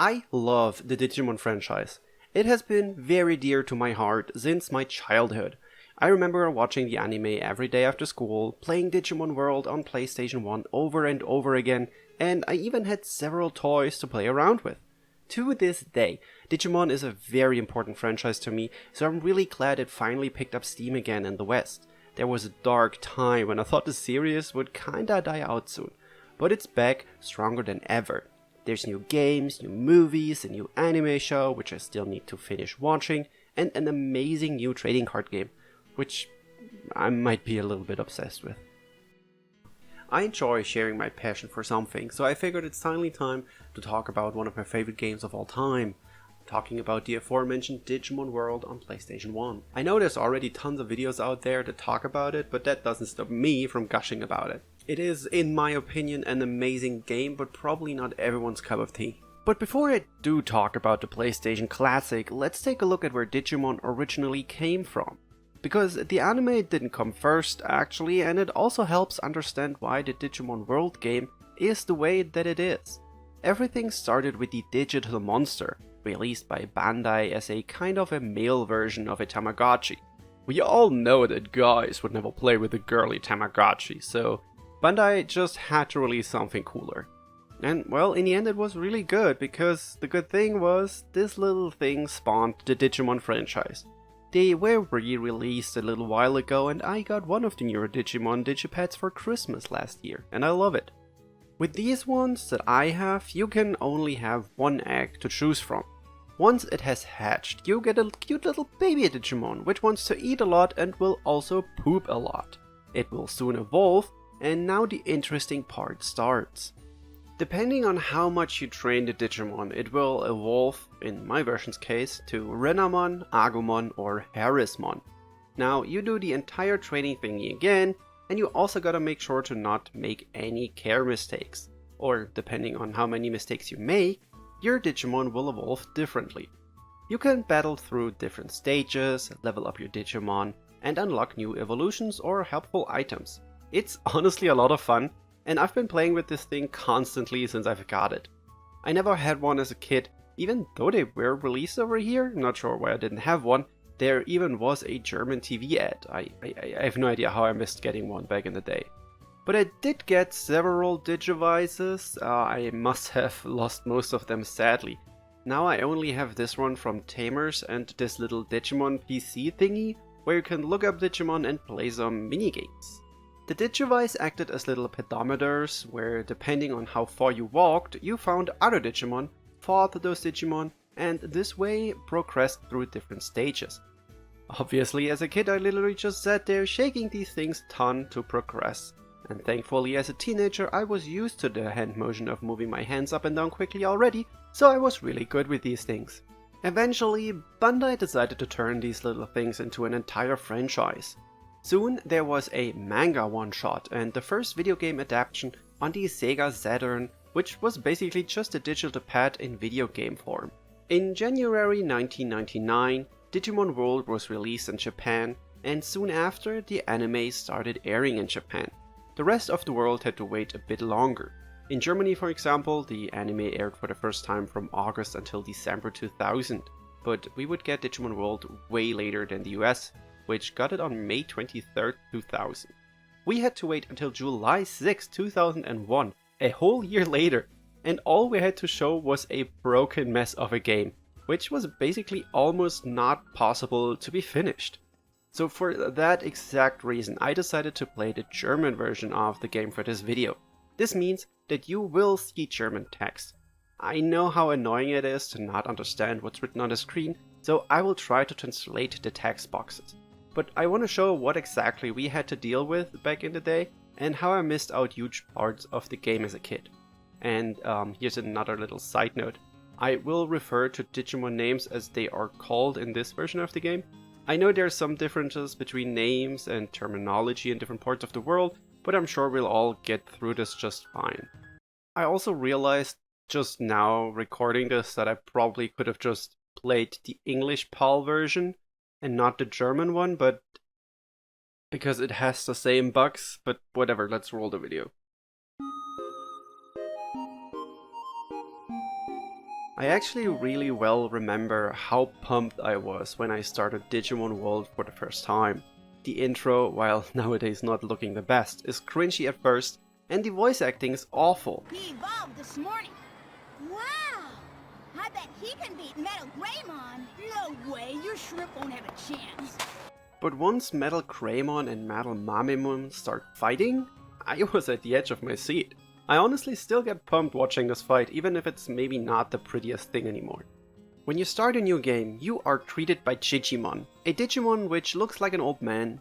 I love the Digimon franchise. It has been very dear to my heart since my childhood. I remember watching the anime every day after school, playing Digimon World on PlayStation 1 over and over again, and I even had several toys to play around with. To this day, Digimon is a very important franchise to me, so I'm really glad it finally picked up steam again in the West. There was a dark time when I thought the series would kinda die out soon, but it's back stronger than ever. There's new games, new movies, a new anime show, which I still need to finish watching, and an amazing new trading card game, which I might be a little bit obsessed with. I enjoy sharing my passion for something, so I figured it's finally time to talk about one of my favorite games of all time. I'm talking about the aforementioned Digimon World on PlayStation 1. I know there's already tons of videos out there that talk about it, but that doesn't stop me from gushing about it. It is, in my opinion, an amazing game, but probably not everyone's cup of tea. But before I do talk about the PlayStation Classic, let's take a look at where Digimon originally came from. Because the anime didn't come first, actually, and it also helps understand why the Digimon World game is the way that it is. Everything started with the Digital Monster, released by Bandai as a kind of a male version of a Tamagotchi. We all know that guys would never play with a girly Tamagotchi, so Bandai just had to release something cooler. And well, in the end it was really good, because the good thing was this little thing spawned the Digimon franchise. They were re-released a little while ago, and I got one of the newer Digimon Digipads for Christmas last year, and I love it. With these ones that I have, you can only have one egg to choose from. Once it has hatched, you get a cute little baby Digimon, which wants to eat a lot and will also poop a lot. It will soon evolve, and now the interesting part starts. Depending on how much you train the Digimon, it will evolve, in my version's case, to Renamon, Agumon or Harrismon. Now, you do the entire training thingy again, and you also gotta make sure to not make any care mistakes. Or, depending on how many mistakes you make, your Digimon will evolve differently. You can battle through different stages, level up your Digimon, and unlock new evolutions or helpful items. It's honestly a lot of fun, and I've been playing with this thing constantly since I've got it. I never had one as a kid, even though they were released over here. Not sure why I didn't have one. There even was a German TV ad. I have no idea how I missed getting one back in the day. But I did get several Digivices. I must have lost most of them sadly. Now I only have this one from Tamers and this little Digimon PC thingy, where you can look up Digimon and play some minigames. The Digivice acted as little pedometers, where depending on how far you walked, you found other Digimon, fought those Digimon, and this way progressed through different stages. Obviously, as a kid I literally just sat there shaking these things a ton to progress. And thankfully as a teenager I was used to the hand motion of moving my hands up and down quickly already, so I was really good with these things. Eventually, Bandai decided to turn these little things into an entire franchise. Soon there was a manga one-shot and the first video game adaptation on the Sega Saturn, which was basically just a digital pad in video game form. In January 1999, Digimon World was released in Japan, and soon after the anime started airing in Japan. The rest of the world had to wait a bit longer. In Germany, for example, the anime aired for the first time from August until December 2000, but we would get Digimon World way later than the US, which got it on May 23rd, 2000. We had to wait until July 6, 2001, a whole year later, and all we had to show was a broken mess of a game, which was basically almost not possible to be finished. So for that exact reason, I decided to play the German version of the game for this video. This means that you will see German text. I know how annoying it is to not understand what's written on the screen, so I will try to translate the text boxes. But I want to show what exactly we had to deal with back in the day, and how I missed out huge parts of the game as a kid. And here's another little side note. I will refer to Digimon names as they are called in this version of the game. I know there are some differences between names and terminology in different parts of the world, but I'm sure we'll all get through this just fine. I also realized just now recording this that I probably could have just played the English PAL version and not the German one, but because it has the same bugs, but whatever, let's roll the video. I actually really well remember how pumped I was when I started Digimon World for the first time. The intro, while nowadays not looking the best, is cringy at first, and the voice acting is awful. He evolved this morning. Wow! I bet he can beat Metal Greymon. No way, your shrimp won't have a chance. But once Metal Greymon and Metal Mamemon start fighting, I was at the edge of my seat. I honestly still get pumped watching this fight, even if it's maybe not the prettiest thing anymore. When you start a new game, you are treated by Digimon, a Digimon which looks like an old man.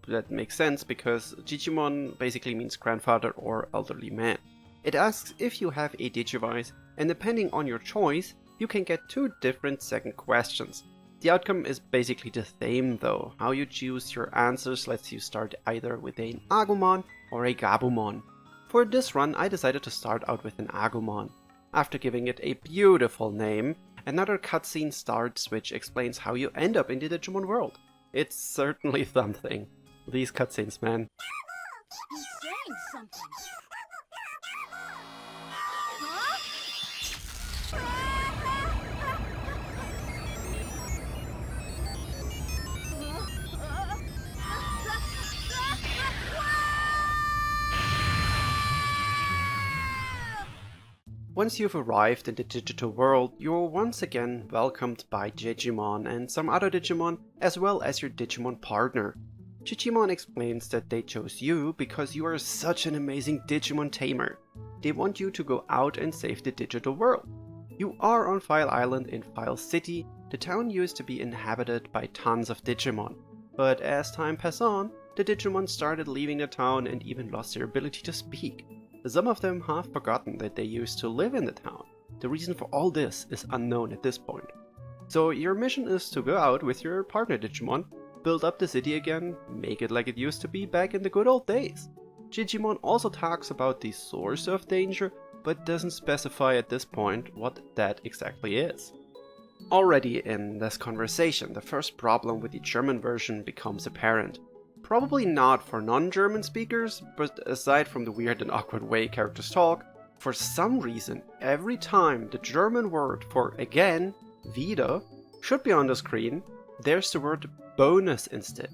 That makes sense because Digimon basically means grandfather or elderly man. It asks if you have a Digivice, and depending on your choice, you can get 2 different second questions. The outcome is basically the same though. How you choose your answers lets you start either with an Agumon or a Gabumon. For this run I decided to start out with an Agumon. After giving it a beautiful name, another cutscene starts which explains how you end up in the Digimon world. It's certainly something. These cutscenes, man. He's saying something. Huh? Once you've arrived in the digital world, you're once again welcomed by Digimon and some other Digimon, as well as your Digimon partner. Digimon explains that they chose you because you are such an amazing Digimon tamer. They want you to go out and save the digital world. You are on File Island in File City. The town used to be inhabited by tons of Digimon, but as time passed on, the Digimon started leaving the town and even lost their ability to speak. Some of them have forgotten that they used to live in the town. The reason for all this is unknown at this point. So your mission is to go out with your partner Digimon, build up the city again, make it like it used to be back in the good old days. Digimon also talks about the source of danger, but doesn't specify at this point what that exactly is. Already in this conversation, the first problem with the German version becomes apparent. Probably not for non-German speakers, but aside from the weird and awkward way characters talk, for some reason, every time the German word for again, wieder, should be on the screen, there's the word bonus instead.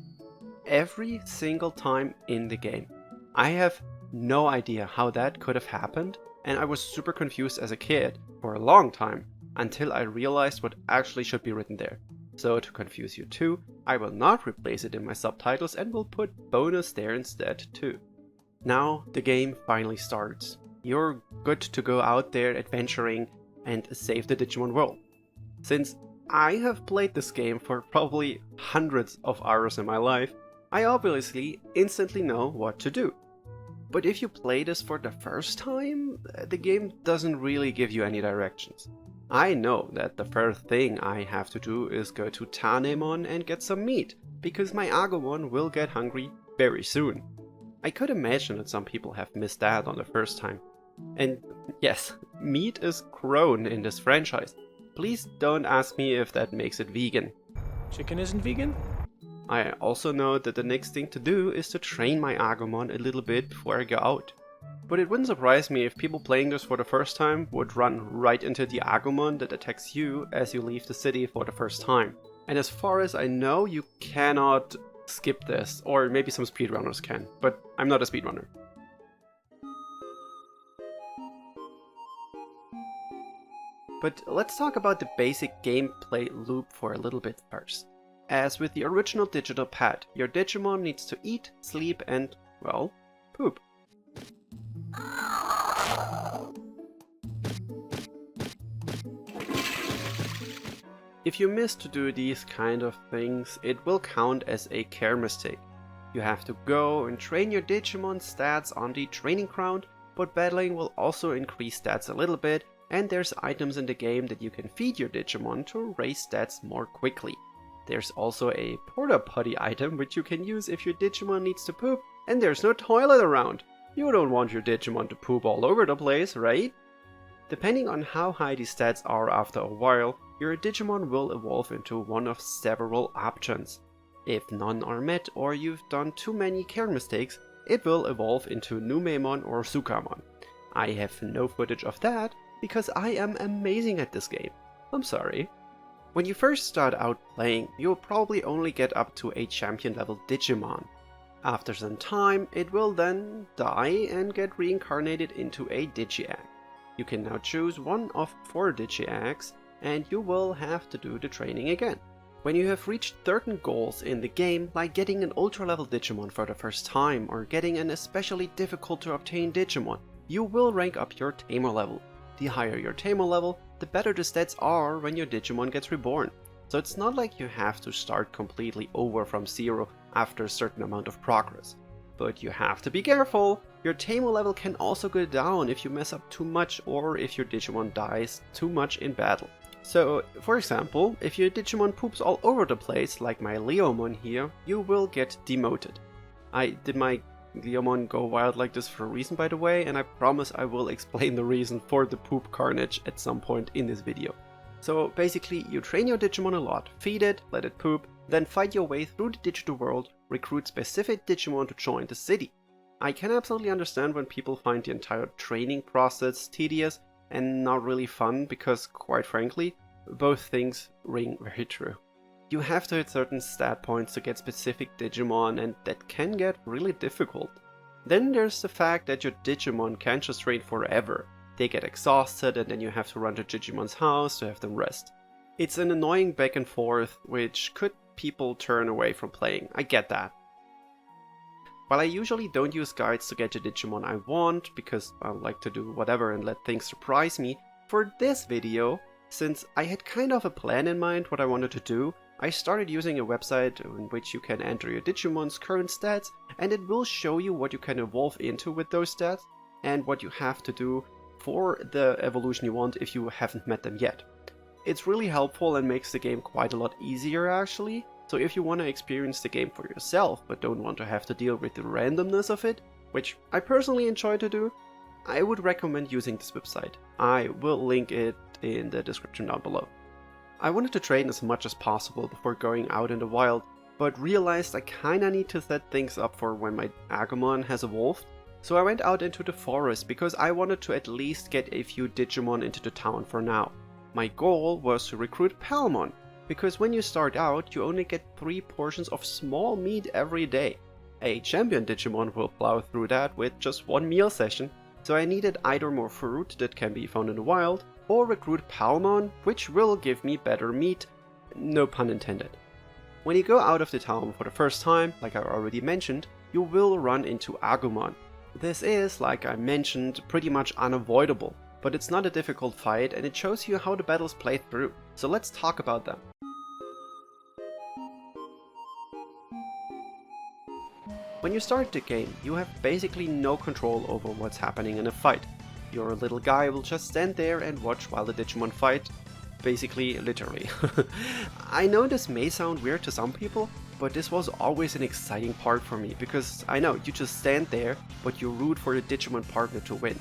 Every single time in the game. I have no idea how that could have happened, and I was super confused as a kid for a long time, until I realized what actually should be written there. So to confuse you too, I will not replace it in my subtitles and will put bonus there instead too. Now the game finally starts. You're good to go out there adventuring and save the Digimon world. Since I have played this game for probably hundreds of hours in my life, I obviously instantly know what to do. But if you play this for the first time, the game doesn't really give you any directions. I know that the first thing I have to do is go to Tanemon and get some meat, because my Agumon will get hungry very soon. I could imagine that some people have missed that on the first time. And yes, meat is grown in this franchise. Please don't ask me if that makes it vegan. Chicken isn't vegan? I also know that the next thing to do is to train my Agumon a little bit before I go out. But it wouldn't surprise me if people playing this for the first time would run right into the Agumon that attacks you as you leave the city for the first time. And as far as I know, you cannot skip this, or maybe some speedrunners can, but I'm not a speedrunner. But let's talk about the basic gameplay loop for a little bit first. As with the original digital pad, your Digimon needs to eat, sleep and, well, poop. If you miss to do these kind of things, it will count as a care mistake. You have to go and train your Digimon stats on the training ground, but battling will also increase stats a little bit, and there's items in the game that you can feed your Digimon to raise stats more quickly. There's also a porta potty item which you can use if your Digimon needs to poop and there's no toilet around. You don't want your Digimon to poop all over the place, right? Depending on how high the stats are after a while, your Digimon will evolve into one of several options. If none are met or you've done too many care mistakes, it will evolve into Numemon or Sukamon. I have no footage of that because I am amazing at this game. I'm sorry. When you first start out playing, you'll probably only get up to a champion level Digimon. After some time, it will then die and get reincarnated into a Digi-Egg. You can now choose one of 4 Digi-Eggs, and you will have to do the training again. When you have reached certain goals in the game, like getting an ultra level Digimon for the first time, or getting an especially difficult to obtain Digimon, you will rank up your Tamer level. The higher your Tamer level, the better the stats are when your Digimon gets reborn. So it's not like you have to start completely over from zero after a certain amount of progress. But you have to be careful! Your Tamer level can also go down if you mess up too much or if your Digimon dies too much in battle. So, for example, if your Digimon poops all over the place, like my Leomon here, you will get demoted. Did my Leomon go wild like this for a reason, by the way, and I promise I will explain the reason for the poop carnage at some point in this video. So basically, you train your Digimon a lot, feed it, let it poop, then fight your way through the digital world, recruit specific Digimon to join the city. I can absolutely understand when people find the entire training process tedious and not really fun, because quite frankly, both things ring very true. You have to hit certain stat points to get specific Digimon, and that can get really difficult. Then there's the fact that your Digimon can't just train forever. They get exhausted and then you have to run to Digimon's house to have them rest. It's an annoying back and forth, which could people turn away from playing. I get that. While I usually don't use guides to get the Digimon I want, because I like to do whatever and let things surprise me, for this video, since I had kind of a plan in mind what I wanted to do, I started using a website in which you can enter your Digimon's current stats, and it will show you what you can evolve into with those stats, and what you have to do for the evolution you want if you haven't met them yet. It's really helpful and makes the game quite a lot easier actually, so if you want to experience the game for yourself but don't want to have to deal with the randomness of it, which I personally enjoy to do, I would recommend using this website. I will link it in the description down below. I wanted to train as much as possible before going out in the wild, but realized I kinda need to set things up for when my Agumon has evolved, so I went out into the forest because I wanted to at least get a few Digimon into the town for now. My goal was to recruit Palamon, because when you start out you only get 3 portions of small meat every day. A champion Digimon will plow through that with just 1 meal session, so I needed either more fruit that can be found in the wild, or recruit Palamon, which will give me better meat, no pun intended. When you go out of the town for the first time, like I already mentioned, you will run into Agumon. This is, like I mentioned, pretty much unavoidable, but it's not a difficult fight and it shows you how the battles play through, so let's talk about them. When you start the game, you have basically no control over what's happening in a fight. Your little guy will just stand there and watch while the Digimon fight, basically, literally. I know this may sound weird to some people, but this was always an exciting part for me, because I know, you just stand there, but you root for your Digimon partner to win.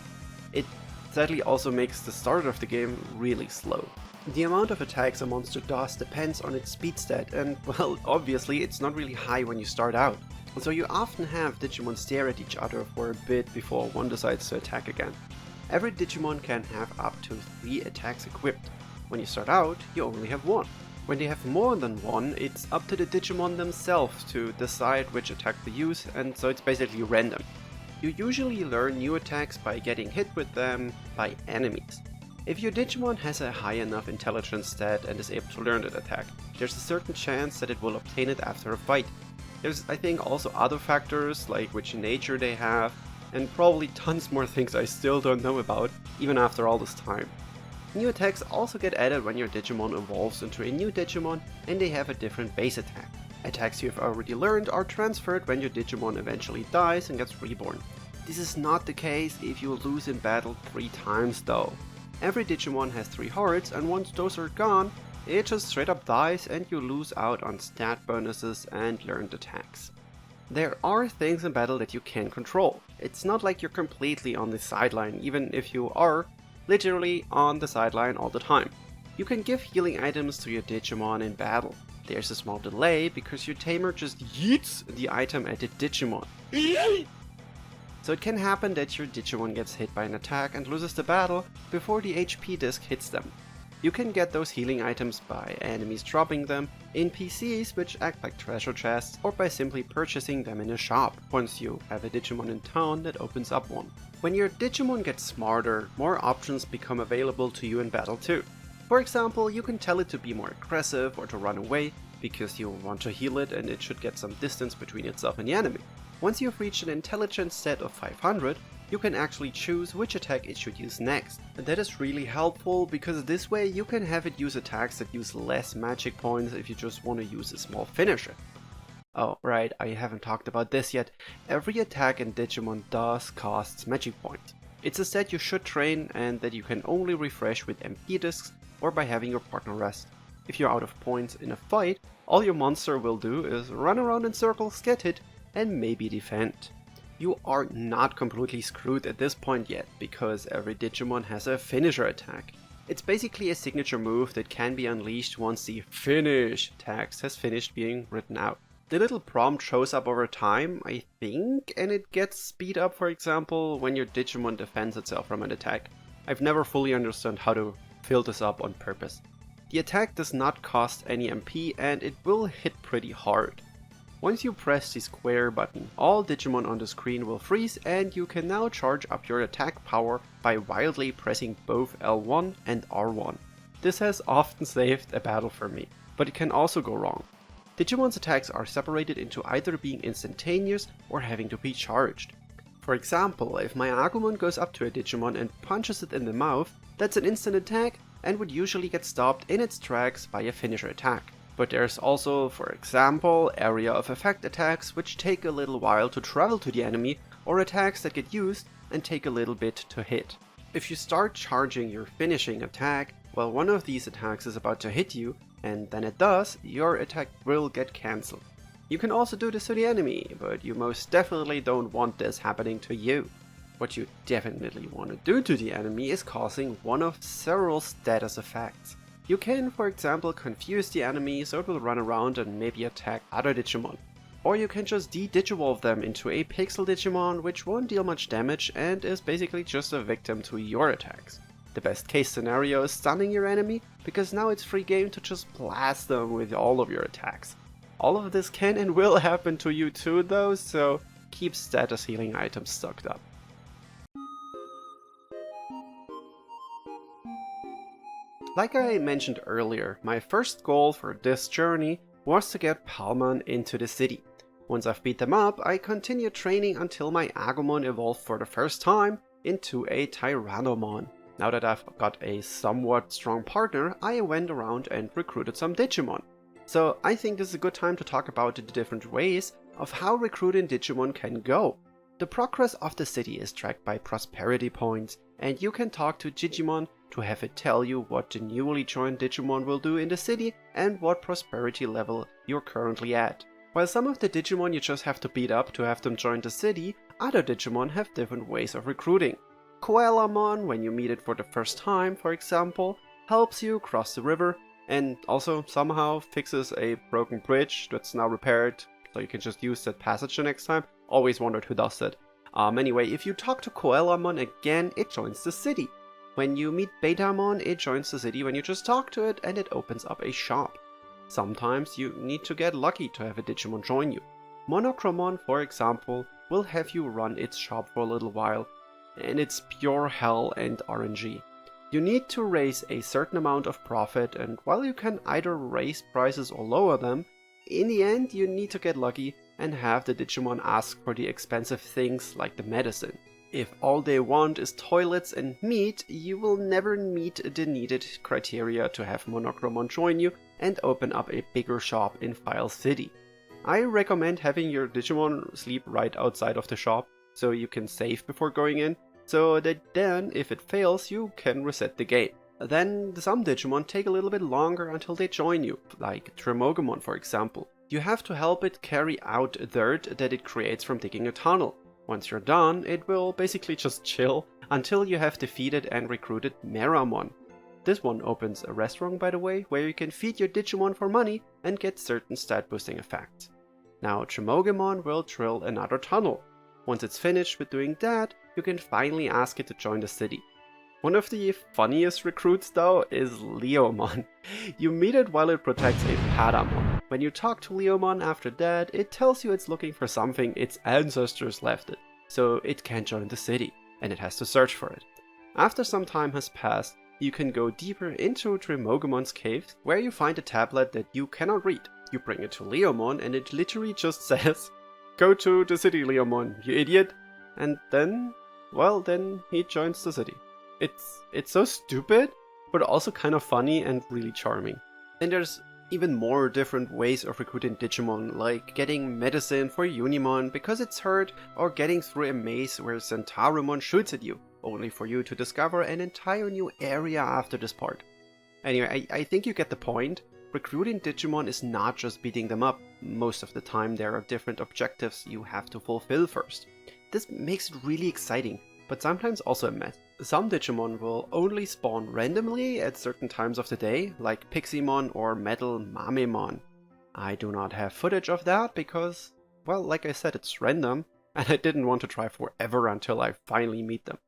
It sadly also makes the start of the game really slow. The amount of attacks a monster does depends on its speed stat, and well, obviously it's not really high when you start out. So you often have Digimon stare at each other for a bit before one decides to attack again. Every Digimon can have up to 3 attacks equipped. When you start out, you only have 1. When they have more than 1, it's up to the Digimon themselves to decide which attack to use, and so it's basically random. You usually learn new attacks by getting hit with them by enemies. If your Digimon has a high enough intelligence stat and is able to learn that attack, there's a certain chance that it will obtain it after a fight. There's, I think, also other factors, like which nature they have, and probably tons more things I still don't know about, even after all this time. New attacks also get added when your Digimon evolves into a new Digimon and they have a different base attack. Attacks you have already learned are transferred when your Digimon eventually dies and gets reborn. This is not the case if you lose in battle 3 times though. Every Digimon has 3 hearts, and once those are gone, it just straight up dies and you lose out on stat bonuses and learned attacks. There are things in battle that you can control. It's not like you're completely on the sideline, even if you are literally on the sideline all the time. You can give healing items to your Digimon in battle. There's a small delay because your Tamer just yeets the item at the Digimon. So it can happen that your Digimon gets hit by an attack and loses the battle before the HP disc hits them. You can get those healing items by enemies dropping them in PCs which act like treasure chests, or by simply purchasing them in a shop once you have a Digimon in town that opens up one. When your Digimon gets smarter, more options become available to you in battle too. For example, you can tell it to be more aggressive or to run away because you want to heal it and it should get some distance between itself and the enemy. Once you've reached an intelligence set of 500, you can actually choose which attack it should use next. And that is really helpful because this way you can have it use attacks that use less magic points if you just want to use a small finisher. Oh right, I haven't talked about this yet. Every attack in Digimon does cost magic points. It's a set you should train and that you can only refresh with MP discs or by having your partner rest. If you're out of points in a fight, all your monster will do is run around in circles, get hit, and maybe defend. You are not completely screwed at this point yet, because every Digimon has a finisher attack. It's basically a signature move that can be unleashed once the finish text has finished being written out. The little prompt shows up over time, I think, and it gets speed up, for example, when your Digimon defends itself from an attack. I've never fully understood how to fill this up on purpose. The attack does not cost any MP and it will hit pretty hard. Once you press the square button, all Digimon on the screen will freeze and you can now charge up your attack power by wildly pressing both L1 and R1. This has often saved a battle for me, but it can also go wrong. Digimon's attacks are separated into either being instantaneous or having to be charged. For example, if my Agumon goes up to a Digimon and punches it in the mouth, that's an instant attack and would usually get stopped in its tracks by a finisher attack. But there's also, for example, area of effect attacks which take a little while to travel to the enemy, or attacks that get used and take a little bit to hit. If you start charging your finishing attack while one of these attacks is about to hit you, and then it does, your attack will get cancelled. You can also do this to the enemy, but you most definitely don't want this happening to you. What you definitely want to do to the enemy is causing one of several status effects. You can, for example, confuse the enemy so it will run around and maybe attack other Digimon. Or you can just de-digivolve them into a pixel Digimon which won't deal much damage and is basically just a victim to your attacks. The best case scenario is stunning your enemy, because now it's free game to just blast them with all of your attacks. All of this can and will happen to you too though, so keep status healing items stocked up. Like I mentioned earlier, my first goal for this journey was to get Balamb into the city. Once I've beat them up, I continued training until my Agumon evolved for the first time into a Tyrannomon. Now that I've got a somewhat strong partner, I went around and recruited some Digimon. So I think this is a good time to talk about the different ways of how recruiting Digimon can go. The progress of the city is tracked by prosperity points, and you can talk to Digimon to have it tell you what the newly joined Digimon will do in the city and what prosperity level you're currently at. While some of the Digimon you just have to beat up to have them join the city, other Digimon have different ways of recruiting. Koalamon, when you meet it for the first time, for example, helps you cross the river and also somehow fixes a broken bridge that's now repaired, so you can just use that passage the next time. Always wondered who does that. Anyway, if you talk to Koalamon again, it joins the city. When you meet Betamon, it joins the city when you just talk to it and it opens up a shop. Sometimes you need to get lucky to have a Digimon join you. Monochromon, for example, will have you run its shop for a little while, and it's pure hell and RNG. You need to raise a certain amount of profit, and while you can either raise prices or lower them, in the end you need to get lucky and have the Digimon ask for the expensive things like the medicine. If all they want is toilets and meat, you will never meet the needed criteria to have Monochromon join you and open up a bigger shop in File City. I recommend having your Digimon sleep right outside of the shop, so you can save before going in, so that then, if it fails, you can reset the game. Then some Digimon take a little bit longer until they join you, like Tremogamon for example. You have to help it carry out dirt that it creates from digging a tunnel. Once you're done, it will basically just chill until you have defeated and recruited Meramon. This one opens a restaurant, by the way, where you can feed your Digimon for money and get certain stat boosting effects. Now Tremogamon will drill another tunnel. Once it's finished with doing that, you can finally ask it to join the city. One of the funniest recruits though is Leomon. You meet it while it protects a Patamon. When you talk to Leomon after that, it tells you it's looking for something its ancestors left it, so it can't join the city, and it has to search for it. After some time has passed, you can go deeper into Tremogamon's caves, where you find a tablet that you cannot read. You bring it to Leomon and it literally just says, "Go to the city, Leomon, you idiot." And then, well, then he joins the city. It's so stupid, but also kind of funny and really charming. And there's even more different ways of recruiting Digimon, like getting medicine for Unimon because it's hurt, or getting through a maze where Centaurimon shoots at you, only for you to discover an entire new area after this part. Anyway, I think you get the point. Recruiting Digimon is not just beating them up. Most of the time there are different objectives you have to fulfill first. This makes it really exciting, but sometimes also a mess. Some Digimon will only spawn randomly at certain times of the day, like Piximon or Metal Mamemon. I do not have footage of that because, well, like I said, it's random, and I didn't want to try forever until I finally meet them.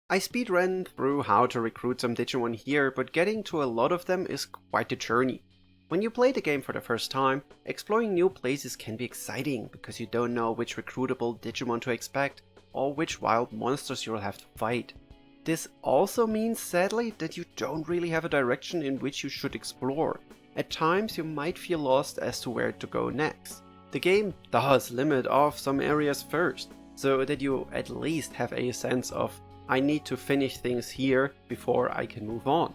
I speedran through how to recruit some Digimon here, but getting to a lot of them is quite a journey. When you play the game for the first time, exploring new places can be exciting because you don't know which recruitable Digimon to expect or which wild monsters you'll have to fight. This also means, sadly, that you don't really have a direction in which you should explore. At times you might feel lost as to where to go next. The game does limit off some areas first, so that you at least have a sense of, I need to finish things here before I can move on.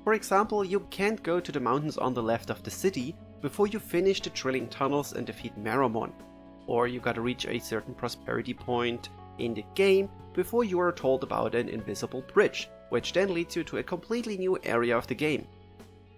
For example, you can't go to the mountains on the left of the city before you finish the drilling tunnels and defeat Meramon. Or you gotta reach a certain prosperity point in the game before you are told about an invisible bridge, which then leads you to a completely new area of the game.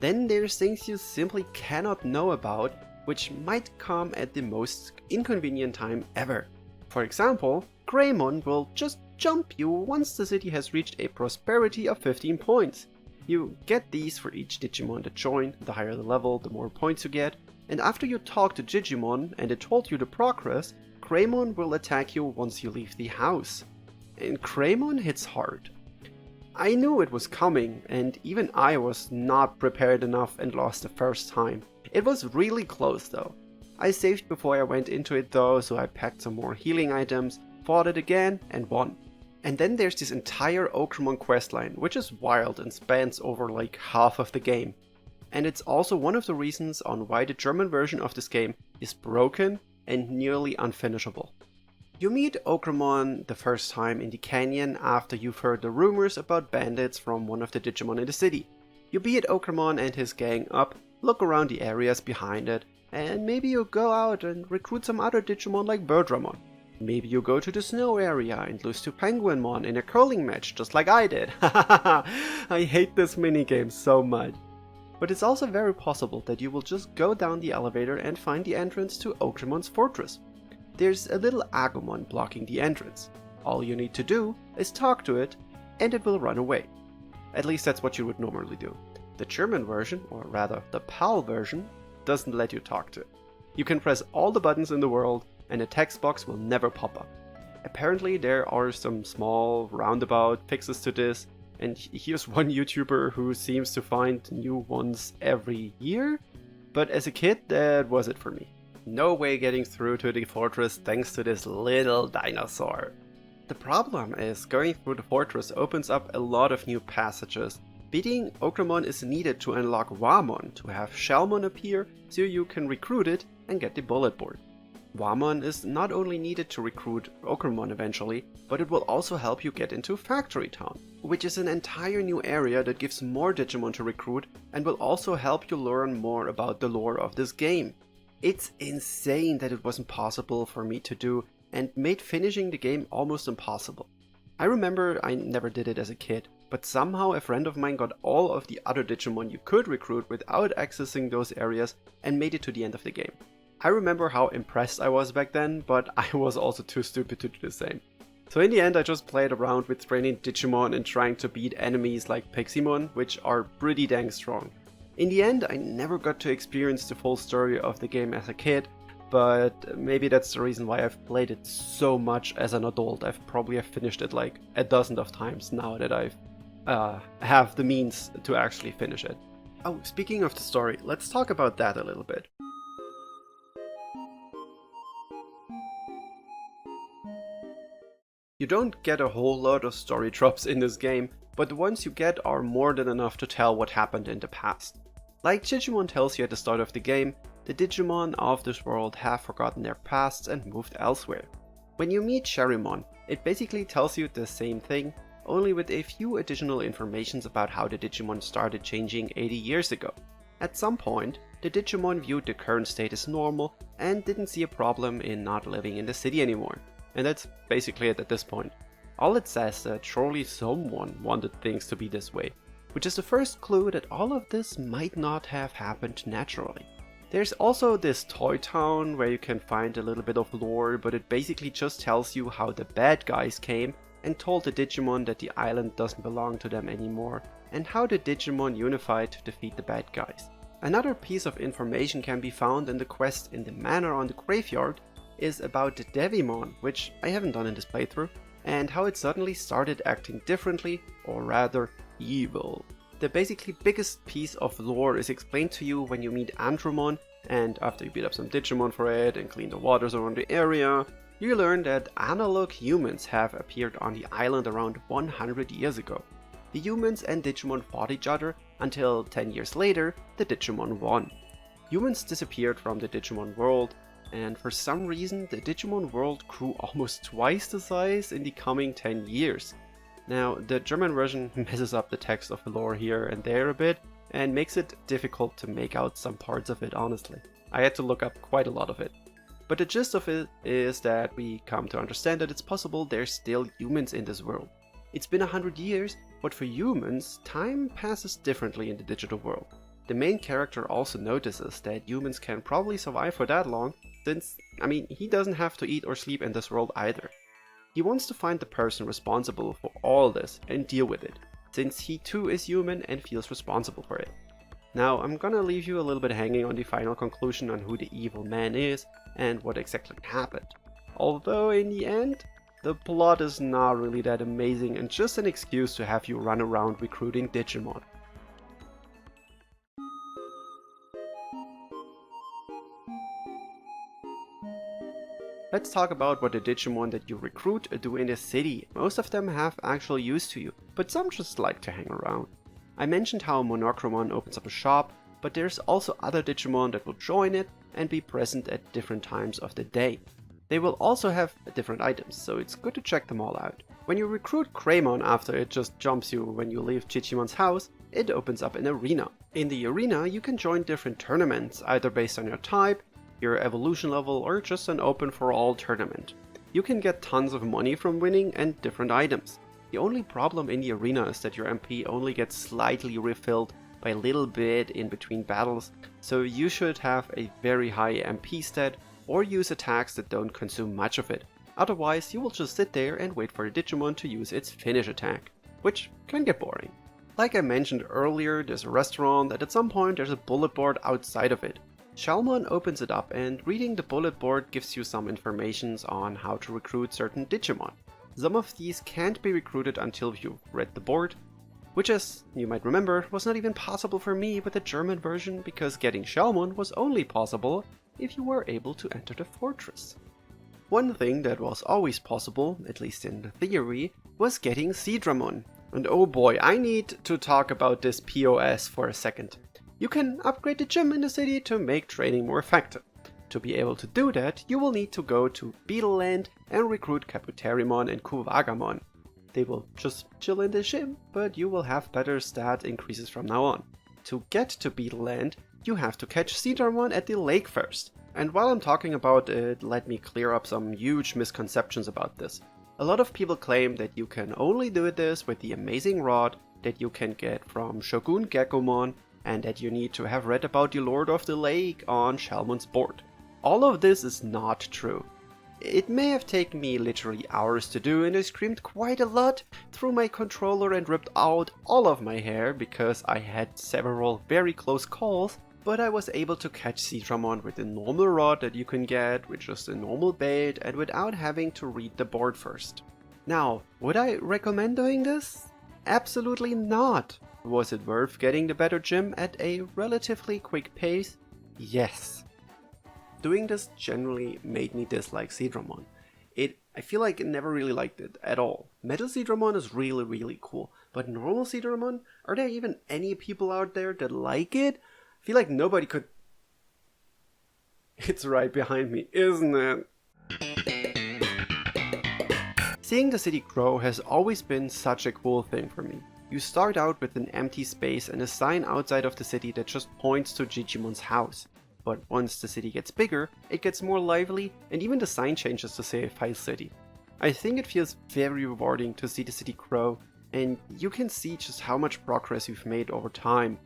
Then there's things you simply cannot know about, which might come at the most inconvenient time ever. For example, Greymon will just jump you once the city has reached a prosperity of 15 points. You get these for each Digimon that join. The higher the level, the more points you get, and after you talk to Digimon and it told you the progress, Greymon will attack you once you leave the house. And Greymon hits hard. I knew it was coming, and even I was not prepared enough and lost the first time. It was really close though. I saved before I went into it though, so I packed some more healing items, fought it again, and won. And then there's this entire Okromon questline, which is wild and spans over like half of the game. And it's also one of the reasons on why the German version of this game is broken and nearly unfinishable. You meet Okromon the first time in the canyon after you've heard the rumors about bandits from one of the Digimon in the city. You beat Okromon and his gang up, look around the areas behind it, and maybe you go out and recruit some other Digimon like Birdramon. Maybe you go to the snow area and lose to Penguinmon in a curling match, just like I did. I hate this minigame so much. But it's also very possible that you will just go down the elevator and find the entrance to Okromon's fortress. There's a little Agumon blocking the entrance. All you need to do is talk to it, and it will run away. At least that's what you would normally do. The German version, or rather the PAL version, doesn't let you talk to it. You can press all the buttons in the world, and a text box will never pop up. Apparently there are some small roundabout fixes to this, and here's one YouTuber who seems to find new ones every year, but as a kid that was it for me. No way getting through to the fortress thanks to this little dinosaur. The problem is going through the fortress opens up a lot of new passages. Beating Okromon is needed to unlock Wamon, to have Shellmon appear so you can recruit it and get the bullet board. Wamon is not only needed to recruit Okromon eventually, but it will also help you get into Factory Town, which is an entire new area that gives more Digimon to recruit and will also help you learn more about the lore of this game. It's insane that it wasn't possible for me to do and made finishing the game almost impossible. I remember I never did it as a kid, but somehow a friend of mine got all of the other Digimon you could recruit without accessing those areas and made it to the end of the game. I remember how impressed I was back then, but I was also too stupid to do the same. So in the end I just played around with training Digimon and trying to beat enemies like Piximon, which are pretty dang strong. In the end, I never got to experience the full story of the game as a kid, but maybe that's the reason why I've played it so much as an adult. I've probably finished it like a dozen of times now that I've have the means to actually finish it. Oh, speaking of the story, let's talk about that a little bit. You don't get a whole lot of story tropes in this game, but the ones you get are more than enough to tell what happened in the past. Like Digimon tells you at the start of the game, the Digimon of this world have forgotten their pasts and moved elsewhere. When you meet Sherrymon, it basically tells you the same thing, only with a few additional informations about how the Digimon started changing 80 years ago. At some point, the Digimon viewed the current state as normal and didn't see a problem in not living in the city anymore. And that's basically it at this point. All it says that surely someone wanted things to be this way, which is the first clue that all of this might not have happened naturally. There's also this toy town where you can find a little bit of lore, but it basically just tells you how the bad guys came and told the Digimon that the island doesn't belong to them anymore, and how the Digimon unified to defeat the bad guys. Another piece of information can be found in the quest in the manor on the graveyard is about the Devimon, which I haven't done in this playthrough, and how it suddenly started acting differently, or rather evil. The basically biggest piece of lore is explained to you when you meet Andromon, and after you beat up some Digimon for it and clean the waters around the area, you learn that analog humans have appeared on the island around 100 years ago. The humans and Digimon fought each other until 10 years later, the Digimon won. Humans disappeared from the Digimon World, and for some reason the Digimon World grew almost twice the size in the coming 10 years. Now, the German version messes up the text of the lore here and there a bit, and makes it difficult to make out some parts of it honestly. I had to look up quite a lot of it. But the gist of it is that we come to understand that it's possible there's still humans in this world. It's been 100 years, but for humans, time passes differently in the digital world. The main character also notices that humans can probably survive for that long, since, he doesn't have to eat or sleep in this world either. He wants to find the person responsible for all this and deal with it, since he too is human and feels responsible for it. Now, I'm gonna leave you a little bit hanging on the final conclusion on who the evil man is and what exactly happened. Although in the end, the plot is not really that amazing and just an excuse to have you run around recruiting Digimon. Let's talk about what the Digimon that you recruit do in the city. Most of them have actual use to you, but some just like to hang around. I mentioned how Monochromon opens up a shop, but there's also other Digimon that will join it and be present at different times of the day. They will also have different items, so it's good to check them all out. When you recruit Greymon after it just jumps you when you leave Chichimon's house, it opens up an arena. In the arena you can join different tournaments, either based on your type, your evolution level, or just an open for all tournament. You can get tons of money from winning and different items. The only problem in the arena is that your MP only gets slightly refilled by a little bit in between battles, so you should have a very high MP stat or use attacks that don't consume much of it. Otherwise you will just sit there and wait for the Digimon to use its finish attack, which can get boring. Like I mentioned earlier, there's a restaurant and at some point there's a bullet board outside of it. Shalmon opens it up and reading the bullet board gives you some information on how to recruit certain Digimon. Some of these can't be recruited until you've read the board, which, as you might remember, was not even possible for me with the German version because getting Shalmon was only possible if you were able to enter the fortress. One thing that was always possible, at least in theory, was getting Seadramon. And oh boy, I need to talk about this POS for a second. You can upgrade the gym in the city to make training more effective. To be able to do that, you will need to go to Beetle Land and recruit Kabuterimon and Kuwagamon. They will just chill in the gym, but you will have better stat increases from now on. To get to Beetle Land, you have to catch Seadramon at the lake first. And while I'm talking about it, let me clear up some huge misconceptions about this. A lot of people claim that you can only do this with the amazing rod that you can get from Shogun Gekomon, and that you need to have read about the Lord of the Lake on Shalmon's board. All of this is not true. It may have taken me literally hours to do, and I screamed quite a lot through my controller and ripped out all of my hair because I had several very close calls, but I was able to catch Seadramon with a normal rod that you can get with just a normal bait and without having to read the board first. Now, would I recommend doing this? Absolutely not! Was it worth getting the better gym at a relatively quick pace? Yes. Doing this generally made me dislike Seadramon. I feel like I never really liked it at all. Metal Seadramon is really cool, but normal Seadramon? Are there even any people out there that like it? I feel like nobody could... It's right behind me, isn't it? Seeing the city grow has always been such a cool thing for me. You start out with an empty space and a sign outside of the city that just points to Digimon's house. But once the city gets bigger, it gets more lively, and even the sign changes to say File City. I think it feels very rewarding to see the city grow, and you can see just how much progress you've made over time.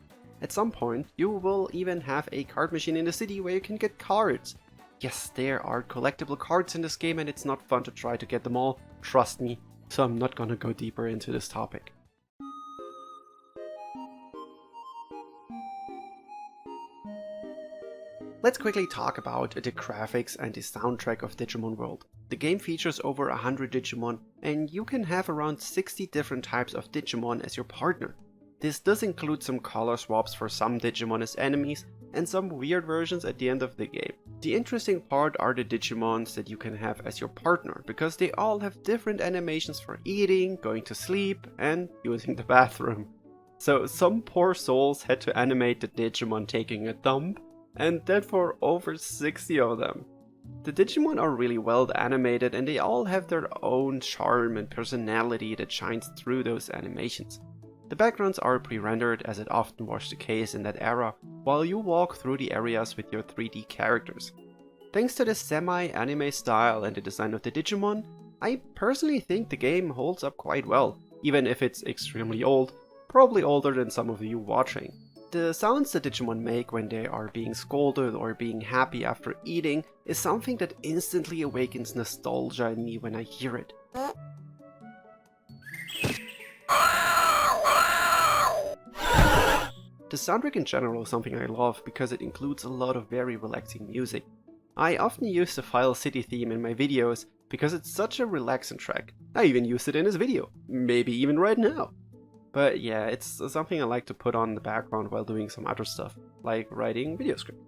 At some point, you will even have a card machine in the city where you can get cards. Yes, there are collectible cards in this game, and it's not fun to try to get them all, trust me, so I'm not gonna go deeper into this topic. Let's quickly talk about the graphics and the soundtrack of Digimon World. The game features over 100 Digimon, and you can have around 60 different types of Digimon as your partner. This does include some color swaps for some Digimon as enemies, and some weird versions at the end of the game. The interesting part are the Digimons that you can have as your partner, because they all have different animations for eating, going to sleep, and using the bathroom. So some poor souls had to animate the Digimon taking a dump, and that for over 60 of them. The Digimon are really well animated, and they all have their own charm and personality that shines through those animations. The backgrounds are pre-rendered, as it often was the case in that era, while you walk through the areas with your 3D characters. Thanks to the semi-anime style and the design of the Digimon, I personally think the game holds up quite well, even if it's extremely old, probably older than some of you watching. The sounds the Digimon make when they are being scolded or being happy after eating is something that instantly awakens nostalgia in me when I hear it. The soundtrack in general is something I love because it includes a lot of very relaxing music. I often use the File City theme in my videos because it's such a relaxing track. I even used it in this video, maybe even right now. But yeah, it's something I like to put on in the background while doing some other stuff, like writing video script.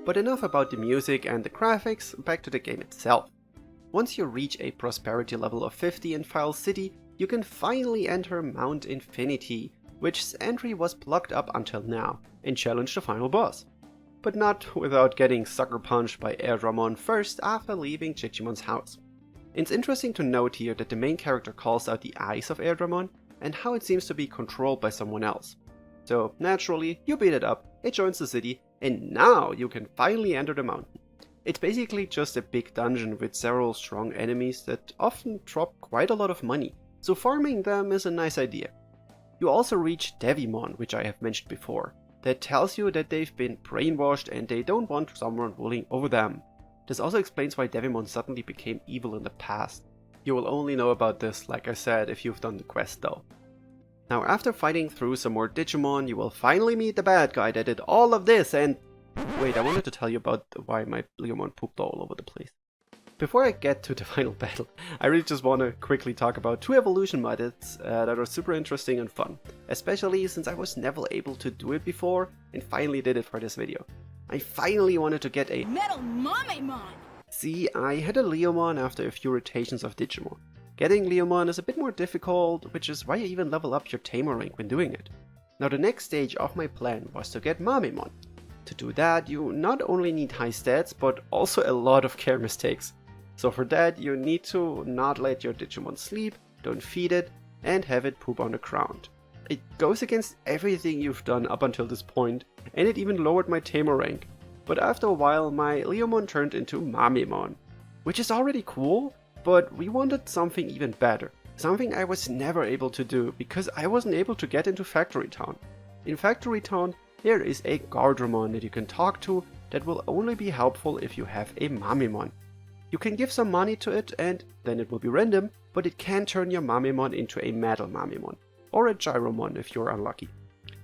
But enough about the music and the graphics, back to the game itself. Once you reach a prosperity level of 50 in File City, you can finally enter Mount Infinity, which's entry was blocked up until now, and challenge the final boss. But not without getting sucker punched by Airdramon first after leaving Digimon's house. It's interesting to note here that the main character calls out the eyes of Airdramon and how it seems to be controlled by someone else. So naturally, you beat it up, it joins the city, and now you can finally enter the mountain. It's basically just a big dungeon with several strong enemies that often drop quite a lot of money, so farming them is a nice idea. You also reach Devimon, which I have mentioned before. That tells you that they've been brainwashed and they don't want someone ruling over them. This also explains why Devimon suddenly became evil in the past. You will only know about this, like I said, if you've done the quest though. Now after fighting through some more Digimon, you will finally meet the bad guy that did all of this and... Wait, I wanted to tell you about why my Leomon pooped all over the place. Before I get to the final battle, I really just want to quickly talk about two evolution methods that are super interesting and fun, especially since I was never able to do it before and finally did it for this video. I finally wanted to get a Metal Mamemon! See, I had a Leomon after a few rotations of Digimon. Getting Leomon is a bit more difficult, which is why you even level up your Tamer rank when doing it. Now the next stage of my plan was to get Mamemon. To do that, you not only need high stats, but also a lot of care mistakes. So for that, you need to not let your Digimon sleep, don't feed it, and have it poop on the ground. It goes against everything you've done up until this point, and it even lowered my Tamer rank. But after a while, my Leomon turned into Mamemon, which is already cool, but we wanted something even better. Something I was never able to do, because I wasn't able to get into Factory Town. In Factory Town, there is a Guardramon that you can talk to that will only be helpful if you have a Mamemon. You can give some money to it and then it will be random, but it can turn your Mamemon into a Metal Mamemon, or a Gyromon if you're unlucky.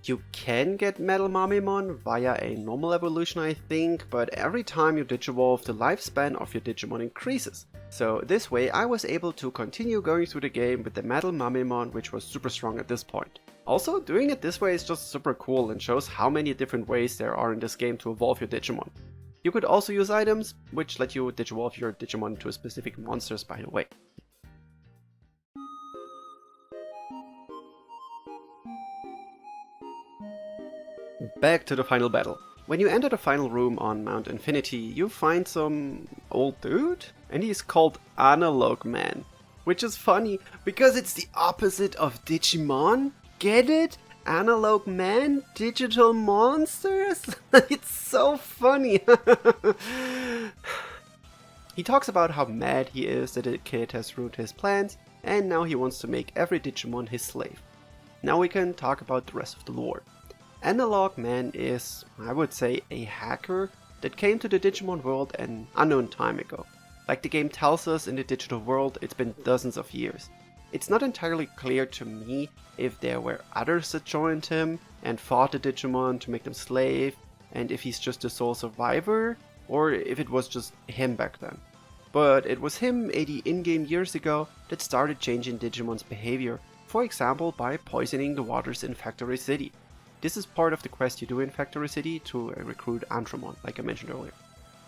You can get Metal Mamemon via a normal evolution, I think, but every time you Digivolve, the lifespan of your Digimon increases. So this way I was able to continue going through the game with the Metal Mamemon, which was super strong at this point. Also, doing it this way is just super cool and shows how many different ways there are in this game to evolve your Digimon. You could also use items, which let you Digivolve your Digimon to specific monsters, by the way. Back to the final battle. When you enter the final room on Mount Infinity, you find some old dude, and he's called Analog Man, which is funny because it's the opposite of Digimon. Get it? Analog Man? Digital monsters? It's so funny. He talks about how mad he is that a kid has ruined his plans, and now he wants to make every Digimon his slave. Now we can talk about the rest of the lore. Analog Man is, I would say, a hacker that came to the Digimon world an unknown time ago. Like the game tells us, in the digital world it's been dozens of years. It's not entirely clear to me if there were others that joined him and fought the Digimon to make them slave, and if he's just a sole survivor, or if it was just him back then. But it was him 80 in-game years ago that started changing Digimon's behavior, for example by poisoning the waters in Factory City. This is part of the quest you do in Factory City to recruit Antramon, like I mentioned earlier.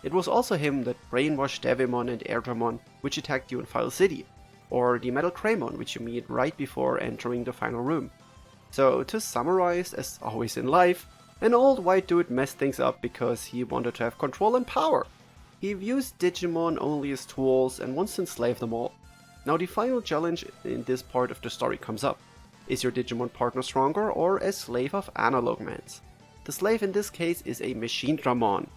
It was also him that brainwashed Devimon and Airdramon, which attacked you in File City, or the Metal Greymon, which you meet right before entering the final room. So to summarize, as always in life, an old white dude messed things up because he wanted to have control and power. He views Digimon only as tools and wants to enslave them all. Now the final challenge in this part of the story comes up. Is your Digimon partner stronger or a slave of Analog Man's? The slave in this case is a Machine-Dramon.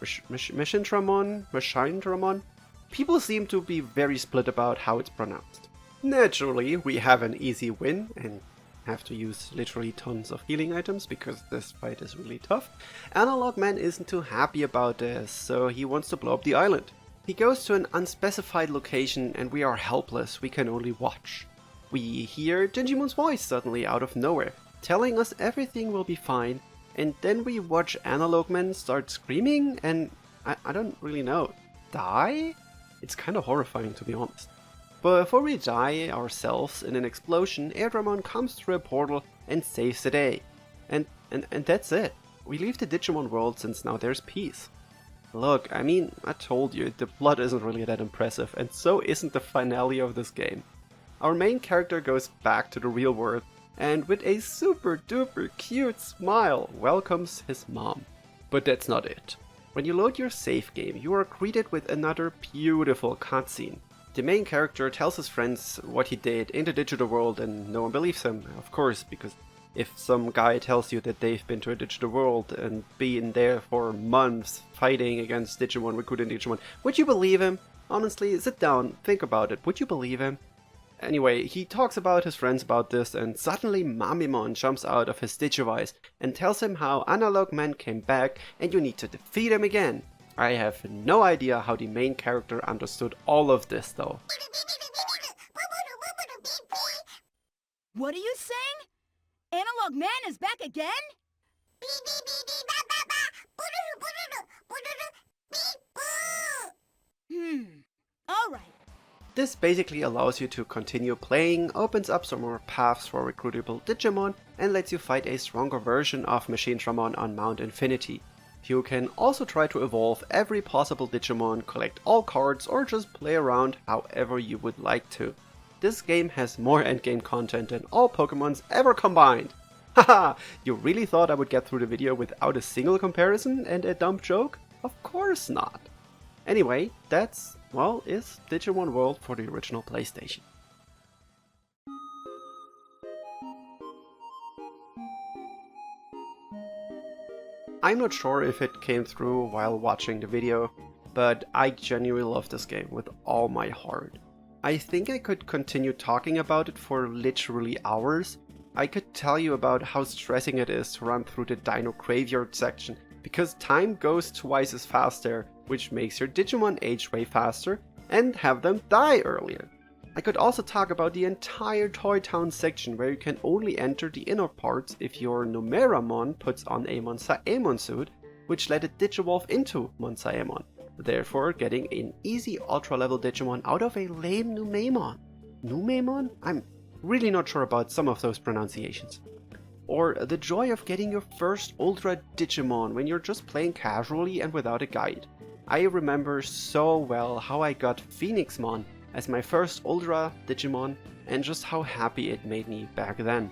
Machine-Dramon? People seem to be very split about how it's pronounced. Naturally, we have an easy win and have to use literally tons of healing items because this fight is really tough. Analog Man isn't too happy about this, so he wants to blow up the island. He goes to an unspecified location and we are helpless, we can only watch. We hear Digimon's voice suddenly out of nowhere, telling us everything will be fine, and then we watch Analog Man start screaming and I don't really know, die? It's kinda horrifying to be honest. But before we die ourselves in an explosion, Airdramon comes through a portal and saves the day. And that's it. We leave the Digimon world since now there's peace. Look, I mean, I told you, the plot isn't really that impressive, and so isn't the finale of this game. Our main character goes back to the real world, and with a super duper cute smile welcomes his mom. But that's not it. When you load your save game, you are greeted with another beautiful cutscene. The main character tells his friends what he did in the digital world and no one believes him, of course, because if some guy tells you that they've been to a digital world and been there for months fighting against Digimon, recruiting Digimon, would you believe him? Honestly, sit down, think about it, would you believe him? Anyway, he talks about his friends about this and suddenly Mamemon jumps out of his Digivice and tells him how Analog Man came back and you need to defeat him again. I have no idea how the main character understood all of this though. What are you saying? Analog Man is back again? Alright. This basically allows you to continue playing, opens up some more paths for recruitable Digimon, and lets you fight a stronger version of Machine-Dramon on Mount Infinity. You can also try to evolve every possible Digimon, collect all cards, or just play around however you would like to. This game has more endgame content than all Pokemons ever combined! Haha! You really thought I would get through the video without a single comparison and a dumb joke? Of course not! Anyway, that's, well, is Digimon World for the original PlayStation. I'm not sure if it came through while watching the video, but I genuinely love this game with all my heart. I think I could continue talking about it for literally hours. I could tell you about how stressing it is to run through the Dino Graveyard section, because time goes twice as fast there, which makes your Digimon age way faster and have them die earlier. I could also talk about the entire Toy Town section where you can only enter the inner parts if your Numeramon puts on a Monsaemon suit, which let it digivolve into Monsaemon, therefore getting an easy ultra level Digimon out of a lame Numemon. Numemon? I'm really not sure about some of those pronunciations. Or the joy of getting your first Ultra Digimon when you're just playing casually and without a guide. I remember so well how I got Phoenixmon as my first Ultra Digimon and just how happy it made me back then.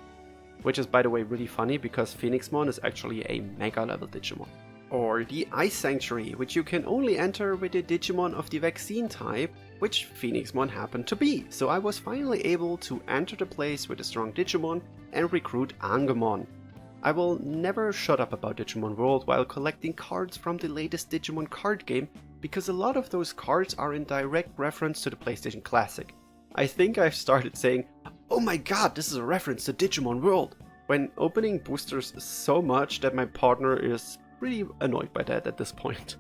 Which is, by the way, really funny because Phoenixmon is actually a Mega level Digimon. Or the Ice Sanctuary, which you can only enter with a Digimon of the vaccine type, which Phoenixmon happened to be, so I was finally able to enter the place with a strong Digimon and recruit Angemon. I will never shut up about Digimon World while collecting cards from the latest Digimon card game, because a lot of those cards are in direct reference to the PlayStation Classic. I think I've started saying, "Oh my god, this is a reference to Digimon World," when opening boosters so much that my partner is pretty annoyed by that at this point.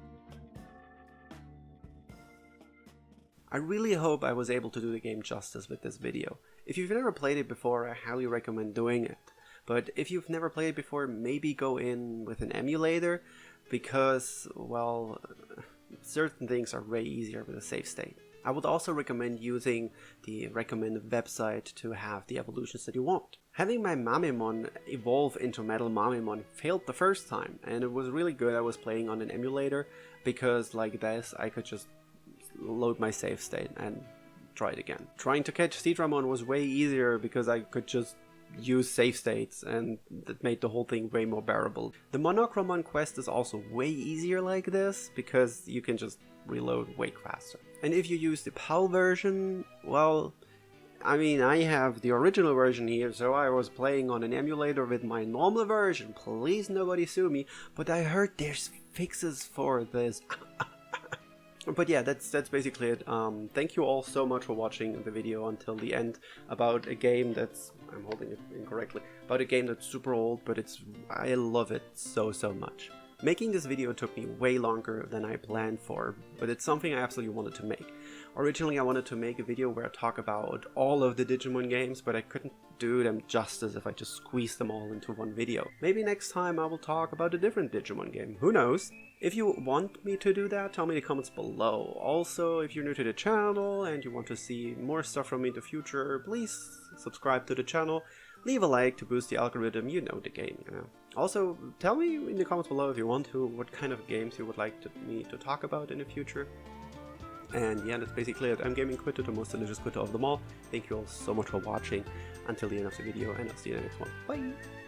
I really hope I was able to do the game justice with this video. If you've never played it before, I highly recommend doing it. But if you've never played it before, maybe go in with an emulator, because, well, certain things are way easier with a save state. I would also recommend using the recommended website to have the evolutions that you want. Having my Mamemon evolve into Metal Mamemon failed the first time, and it was really good I was playing on an emulator, because like this I could just load my save state and try it again. Trying to catch Seadramon was way easier because I could just use save states, and that made the whole thing way more bearable. The Monochromon quest is also way easier like this because you can just reload way faster. And if you use the PAL version, well, I mean, I have the original version here, so I was playing on an emulator with my normal version. Please nobody sue me, but I heard there's fixes for this. But yeah, that's basically it. Thank you all so much for watching the video until the end about a game that's, I'm holding it incorrectly, about a game that's super old, but I love it so much. Making this video took me way longer than I planned for, but it's something I absolutely wanted to make. Originally I wanted to make a video where I talk about all of the Digimon games, but I couldn't do them justice if I just squeezed them all into one video. Maybe next time I will talk about a different Digimon game, who knows? If you want me to do that, tell me in the comments below. Also, if you're new to the channel and you want to see more stuff from me in the future, please subscribe to the channel. Leave a like to boost the algorithm, you know the game, you know. Also, tell me in the comments below if you want to, what kind of games you would like me to talk about in the future. And yeah, that's basically it. I'm Gaming Quitte, the most delicious Quitte of them all. Thank you all so much for watching until the end of the video, and I'll see you in the next one. Bye!